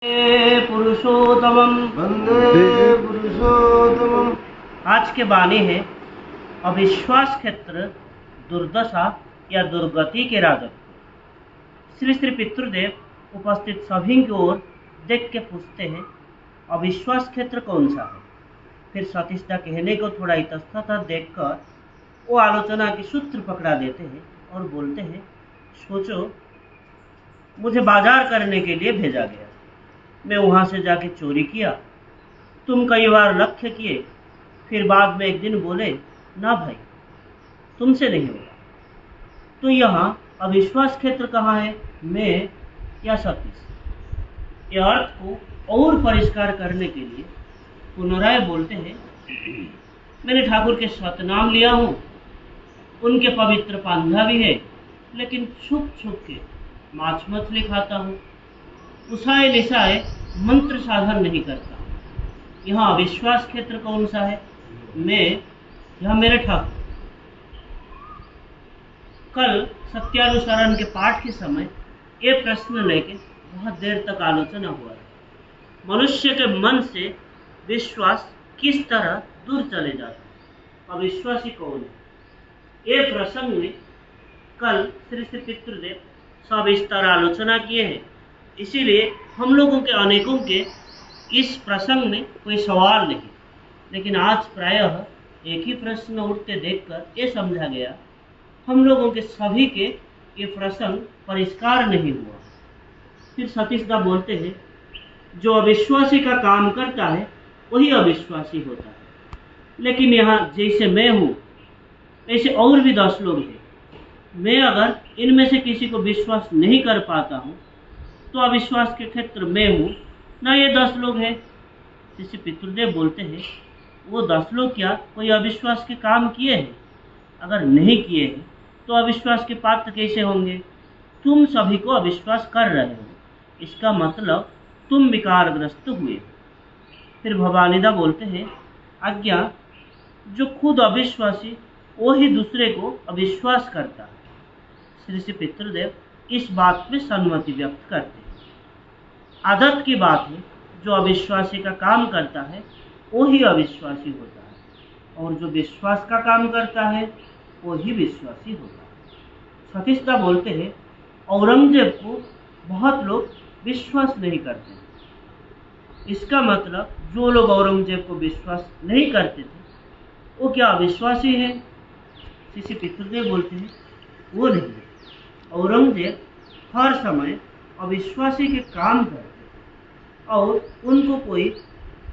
पुरुषोत्तमम वंदे पुरुषोत्तमम। आज के वाणी है अविश्वास क्षेत्र दुर्दशा या दुर्गति के राजक। श्री श्री पितृदेव उपस्थित सभी की ओर देख के पूछते हैं, अविश्वास क्षेत्र कौन सा है। फिर सतीशदा कहने को थोड़ा इतस्ततः देखकर वो आलोचना की सूत्र पकड़ा देते हैं और बोलते हैं, सोचो, मुझे बाजार करने के लिए भेजा गया, मैं वहां से जाके चोरी किया, तुम कई बार लक्ष्य किए, फिर बाद में एक दिन बोले, ना भाई, तुमसे नहीं होगा। तो यहाँ अविश्वास क्षेत्र कहाँ है, मैं या सतीश। यह अर्थ को और परिष्कार करने के लिए पुनराय बोलते हैं, मैंने ठाकुर के सतनाम लिया हूँ, उनके पवित्र पांझा भी है, लेकिन छुप छुप के माछ मछली खाता हूँ, उसाए निशाए मंत्र साधन नहीं करता। यहाँ अविश्वास क्षेत्र कौन सा है, मैं या मेरे ठाकुर। कल सत्यानुसरण के पाठ के समय ये प्रश्न लेके बहुत देर तक आलोचना हुआ है, मनुष्य के मन से विश्वास किस तरह दूर चले जाता है, अविश्वासी कौन है। ये प्रसंग में कल श्री श्री पितृदेव सविस्तार आलोचना किए हैं, इसीलिए हम लोगों के अनेकों के इस प्रसंग में कोई सवाल नहीं, लेकिन आज प्रायः एक ही प्रश्न उठते देखकर ये समझा गया, हम लोगों के सभी के ये प्रसंग परिष्कार नहीं हुआ। फिर सतीशदा बोलते हैं, जो अविश्वासी का काम करता है वही अविश्वासी होता है, लेकिन यहाँ जैसे मैं हूँ ऐसे और भी 10 लोग हैं, मैं अगर इनमें से किसी को विश्वास नहीं कर पाता हूँ तो अविश्वास के क्षेत्र में हूँ ना, ये 10 लोग हैं। जैसे पितृदेव बोलते हैं, वो 10 लोग क्या कोई अविश्वास के काम किए हैं, अगर नहीं किए हैं तो अविश्वास के पात्र कैसे होंगे। तुम सभी को अविश्वास कर रहे हो, इसका मतलब तुम विकारग्रस्त हुए। फिर भवानीदा बोलते हैं, आज्ञा, जो खुद अविश्वासी वो ही दूसरे को अविश्वास करता है। श्री श्री पितृदेव इस बात में सहमति व्यक्त करते हैं। आदत की बात है, जो अविश्वासी का काम करता है वो ही अविश्वासी होता है, और जो विश्वास का काम करता है वो ही विश्वासी होता है। सतीशदा बोलते हैं, औरंगजेब को बहुत लोग विश्वास नहीं करते, इसका मतलब जो लोग औरंगजेब को विश्वास नहीं करते थे वो क्या अविश्वासी है। श्री पितृदेव बोलते हैं, वो नहीं, औरंगजेब हर समय अविश्वासी के काम करते और उनको कोई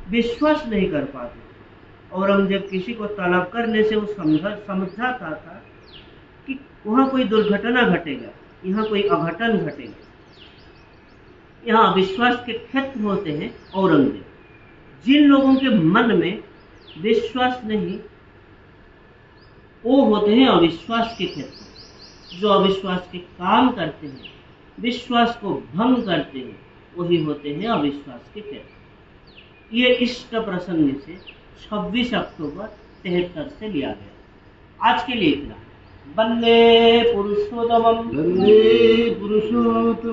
विश्वास नहीं कर पाते। औरंगजेब किसी को तलब करने से वो समझाता था कि वहाँ कोई दुर्घटना घटेगा, यहाँ कोई अघटन घटेगा। यहाँ अविश्वास के क्षेत्र होते हैं औरंगजेब। जिन लोगों के मन में विश्वास नहीं, वो होते हैं अविश्वास के क्षेत्र। जो अविश्वास के काम करते हैं, विश्वास को भंग करते हैं, वही होते हैं अविश्वास के क्षेत्र। ये इष्ट प्रसंग से 26 अक्टूबर 73 से लिया गया। आज के लिए इतना। वंदे पुरुषोत्तमम। वंदे पुरुषोत्तमम।